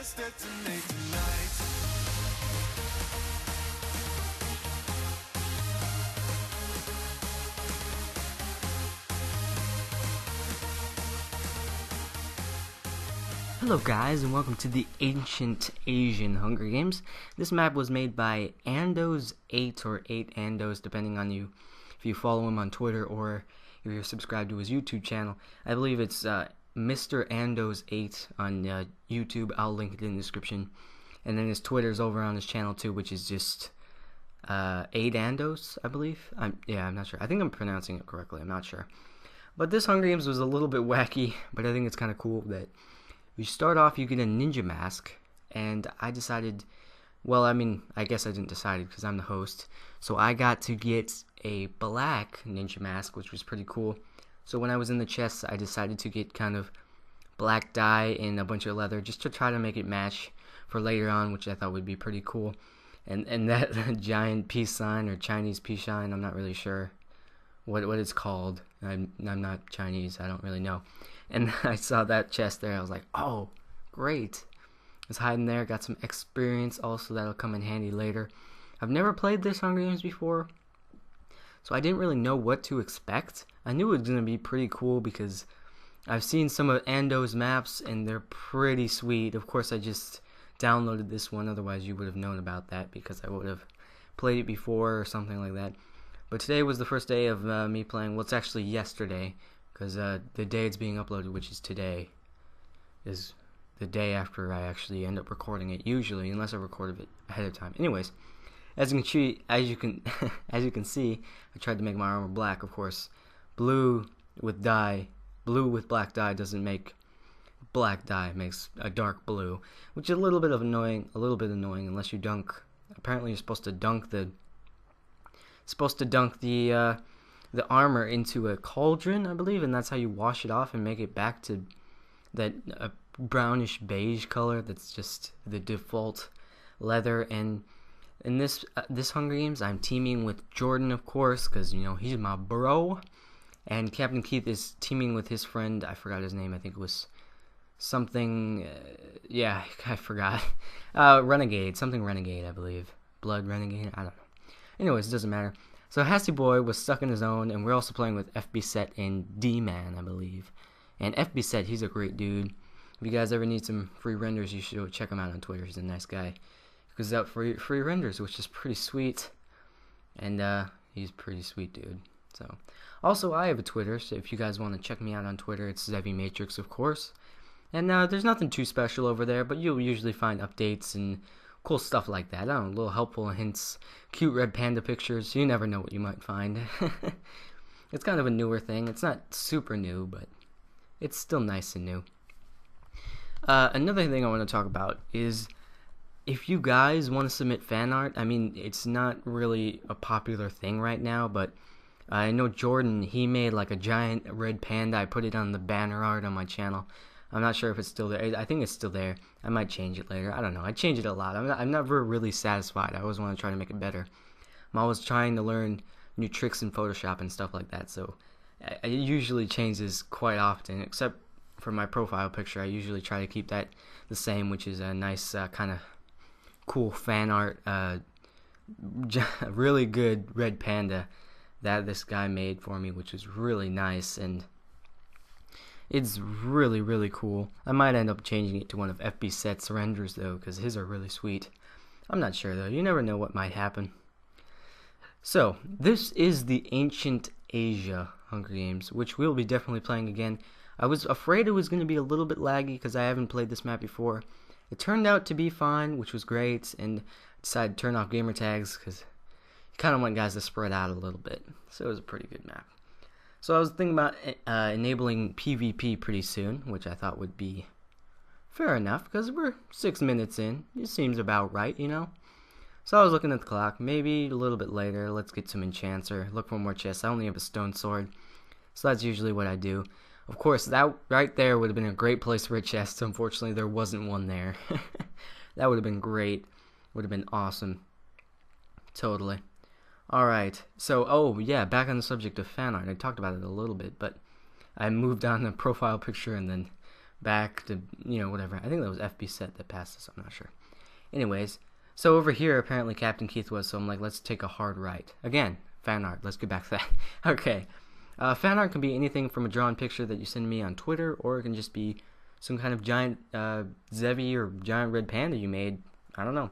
let's detonate tonight. Hello guys, and welcome to the Ancient Asian Hunger Games. This map was made by Andos8 or 8 Andos, depending on you if you follow him on Twitter or if you're subscribed to his YouTube channel. I believe it's Mr. Andos8 on YouTube. I'll link it in the description. And then his Twitter's over on his channel too, which is just 8 Andos, I believe. I'm not sure. I think I'm pronouncing it correctly. I'm not sure. But this Hunger Games was a little bit wacky, but I think it's kind of cool that you start off, you get a ninja mask, and I decided, well, I guess I didn't decide because I'm the host, so I got to get a black ninja mask, which was pretty cool. So when I was in the chest, I decided to get kind of black dye and a bunch of leather just to try to make it match for later on, which I thought would be pretty cool. And that giant peace sign or Chinese peace sign, I'm not really sure what it's called. I'm not Chinese, I don't really know. And I saw that chest there, I was like, oh, great. I was hiding there, got some experience also that'll come in handy later. I've never played this Hunger Games before, so I didn't really know what to expect. I knew it was going to be pretty cool because I've seen some of Ando's maps and they're pretty sweet. Of course, I just downloaded this one, otherwise you would have known about that because I would have played it before or something like that. But today was the first day of me playing. Well, it's actually yesterday, because the day it's being uploaded, which is today, is the day after I actually end up recording it. Usually, unless I recorded it ahead of time. Anyways, as you can as you can see, I tried to make my armor black. Of course, blue with black dye doesn't make black dye. It makes a dark blue, which is a little bit annoying unless you dunk. Apparently, you're supposed to dunk the armor into a cauldron, I believe, and that's how you wash it off and make it back to that brownish beige color that's just the default leather. And in this Hunger Games, I'm teaming with Jordan, of course, because he's my bro, and Captain Keith is teaming with his friend. I forgot his name. I think it was something. I forgot. Renegade, I believe. Blood Renegade. I don't know. Anyways, it doesn't matter. So Hasty Boy was stuck in his own, and we're also playing with FB and D-Man, I believe. And FB, he's a great dude. If you guys ever need some free renders, you should check him out on Twitter. He's a nice guy. He gives out free renders, which is pretty sweet. And he's a pretty sweet dude. So, also, I have a Twitter, so if you guys want to check me out on Twitter, it's ZevyMatrix, of course. And there's nothing too special over there, but you'll usually find updates and cool stuff like that. I don't know, little helpful hints, cute red panda pictures. You never know what you might find. It's kind of a newer thing. It's not super new, but it's still nice and new. Another thing I want to talk about is if you guys want to submit fan art. It's not really a popular thing right now, but I know Jordan, he made like a giant red panda. I put it on the banner art on my channel. I'm not sure if it's still there. I think it's still there. I might change it later. I don't know. I change it a lot. I'm never really satisfied. I always want to try to make it better. I'm always trying to learn new tricks in Photoshop and stuff like that. So I usually change this quite often, except for my profile picture. I usually try to keep that the same, which is a nice kind of cool fan art. Really good red panda that this guy made for me, which is really nice, and it's really, really cool. I might end up changing it to one of FB renders, though, because his are really sweet. I'm not sure, though. You never know what might happen. So, this is the Ancient Asia Hunger Games, which we'll be definitely playing again. I was afraid it was going to be a little bit laggy, because I haven't played this map before. It turned out to be fine, which was great, and I decided to turn off gamer tags, because you kind of want guys to spread out a little bit. So it was a pretty good map. So I was thinking about enabling PvP pretty soon, which I thought would be fair enough, because we're 6 minutes in. It seems about right, So I was looking at the clock, maybe a little bit later, let's get some enchants or look for more chests. I only have a stone sword, so that's usually what I do. Of course, that right there would have been a great place for a chest. Unfortunately, there wasn't one there. That would have been great. Would have been awesome. Totally. Alright, so, oh yeah, back on the subject of fan art. I talked about it a little bit, but I moved on the profile picture and then back to, whatever. I think that was FB Set that passed us, I'm not sure. Anyways, so over here, apparently Captain Keith was, so I'm like, let's take a hard right. Again, fan art, let's get back to that. Okay, fan art can be anything from a drawn picture that you send me on Twitter, or it can just be some kind of giant Zevy or giant red panda you made. I don't know.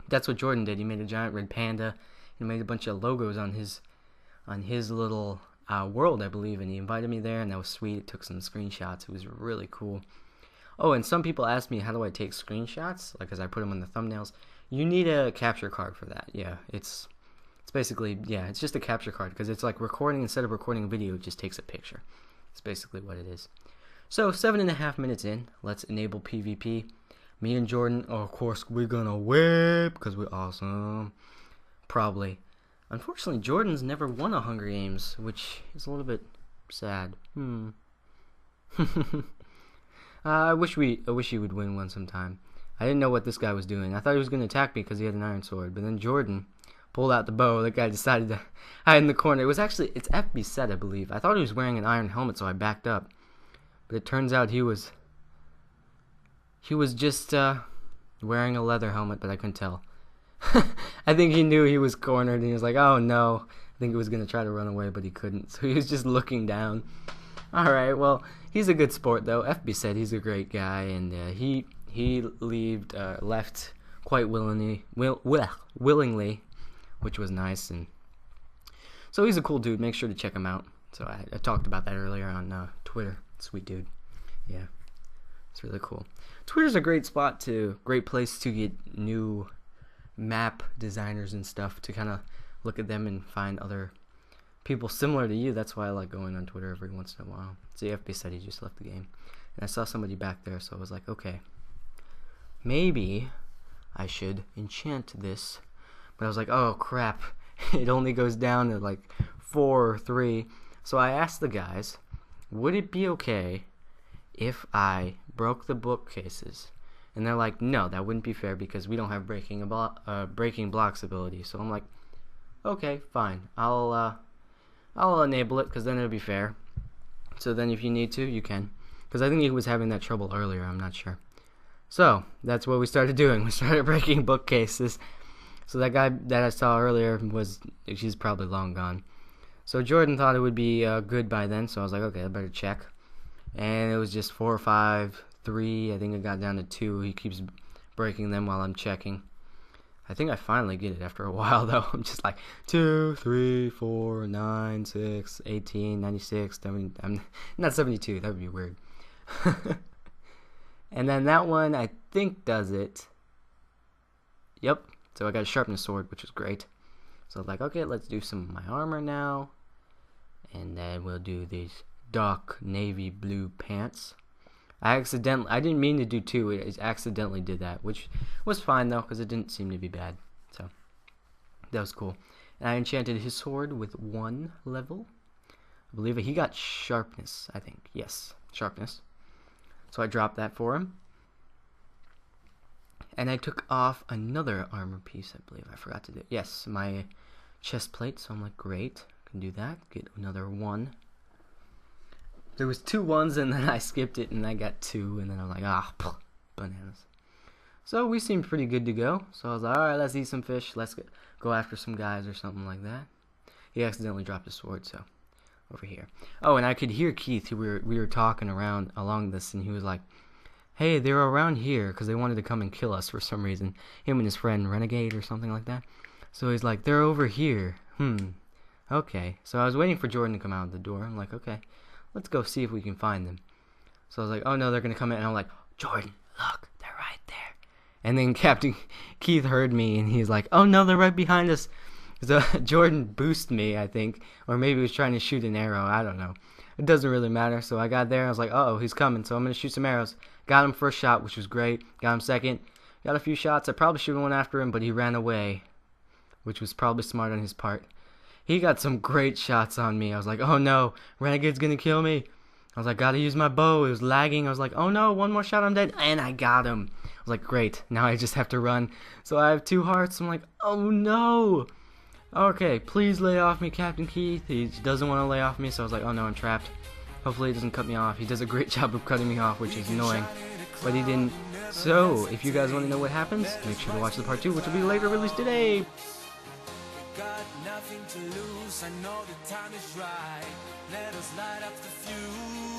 That's what Jordan did. He made a giant red panda. He made a bunch of logos on his little world, I believe, and he invited me there, and that was sweet. It took some screenshots. It was really cool. Oh, and some people ask me, how do I take screenshots? Like, as I put them on the thumbnails. You need a capture card for that. Yeah, it's basically, yeah, it's just a capture card, because it's like recording. Instead of recording a video, it just takes a picture. It's basically what it is. So, 7.5 minutes in, let's enable PvP. Me and Jordan, oh, of course, we're gonna whip, because we're awesome. Probably. Unfortunately, Jordan's never won a Hunger Games, which is a little bit sad. I wish he would win one sometime. I didn't know what this guy was doing. I thought he was going to attack me because he had an iron sword, but then Jordan pulled out the bow. That guy decided to hide in the corner. It's FB Set, I believe. I thought he was wearing an iron helmet, so I backed up. But it turns out he was just wearing a leather helmet, but I couldn't tell. I think he knew he was cornered, and he was like, oh no. I think he was going to try to run away, but he couldn't. So he was just looking down. Alright, well, he's a good sport, though. FB said he's a great guy, and he left quite willingly, which was nice. And so he's a cool dude. Make sure to check him out. So I talked about that earlier on Twitter. Sweet dude. Yeah, it's really cool. Twitter's a great place to get new map designers and stuff, to kind of look at them and find other people similar to you. That's why I like going on Twitter every once in a while. ZFB said he just left the game, and I saw somebody back there, so I was like, okay, maybe I should enchant this. But I was like, oh crap, it only goes down to like 4 or 3. So I asked the guys, would it be okay if I broke the bookcases? And they're like, no, that wouldn't be fair because we don't have breaking blocks ability. So I'm like, okay, fine, I'll enable it, because then it'll be fair. So then if you need to, you can. Because I think he was having that trouble earlier, I'm not sure. So that's what we started doing. We started breaking bookcases. So that guy that I saw earlier she's probably long gone. So Jordan thought it would be good by then, so I was like, okay, I better check. And it was just 4 or 5, 3, I think it got down to 2. He keeps breaking them while I'm checking. I think I finally get it after a while, though. I'm just like 2, 3, 4, 9, 6, 18, 96, 70. I'm not 72. That would be weird. And then that one, I think, does it. Yep. So I got a sharpness sword, which is great. So I was like, okay, let's do some of my armor now. And then we'll do these dark navy blue pants. I didn't mean to do 2. It accidentally did that, which was fine though, because it didn't seem to be bad. So that was cool. And I enchanted his sword with 1 level. I believe he got sharpness, I think. Yes, sharpness. So I dropped that for him. And I took off another armor piece, I believe. I forgot to do it. Yes, my chest plate. So I'm like, great, can do that. Get another 1. There was 2 1s, and then I skipped it, and I got 2, and then I'm like, bananas. So we seemed pretty good to go. So I was like, alright, let's eat some fish. Let's go after some guys or something like that. He accidentally dropped his sword, so over here. Oh, and I could hear Keith. We were talking along this, and he was like, hey, they're around here, because they wanted to come and kill us for some reason. Him and his friend Renegade or something like that. So he's like, they're over here. Okay. So I was waiting for Jordan to come out the door. I'm like, okay, let's go see if we can find them. So I was like, oh no, they're going to come in. And I'm like, Jordan, look, they're right there. And then Captain Keith heard me, and he's like, oh no, they're right behind us. So Jordan boosted me, I think. Or maybe he was trying to shoot an arrow. I don't know. It doesn't really matter. So I got there. I was like, uh-oh, he's coming. So I'm going to shoot some arrows. Got him first shot, which was great. Got him second. Got a few shots. I probably should have went after him, but he ran away, which was probably smart on his part. He got some great shots on me. I was like, oh no, Renegade's going to kill me. I was like, gotta use my bow. It was lagging. I was like, oh no, 1 more shot, I'm dead. And I got him. I was like, great. Now I just have to run. So I have 2 hearts. I'm like, oh no. Okay, please lay off me, Captain Keith. He doesn't want to lay off me, so I was like, oh no, I'm trapped. Hopefully he doesn't cut me off. He does a great job of cutting me off, which is annoying. But he didn't. So, if you guys want to know what happens, make sure to watch the part 2, which will be later released today. Got nothing to lose, I know the time is right. Let us light up the fuse.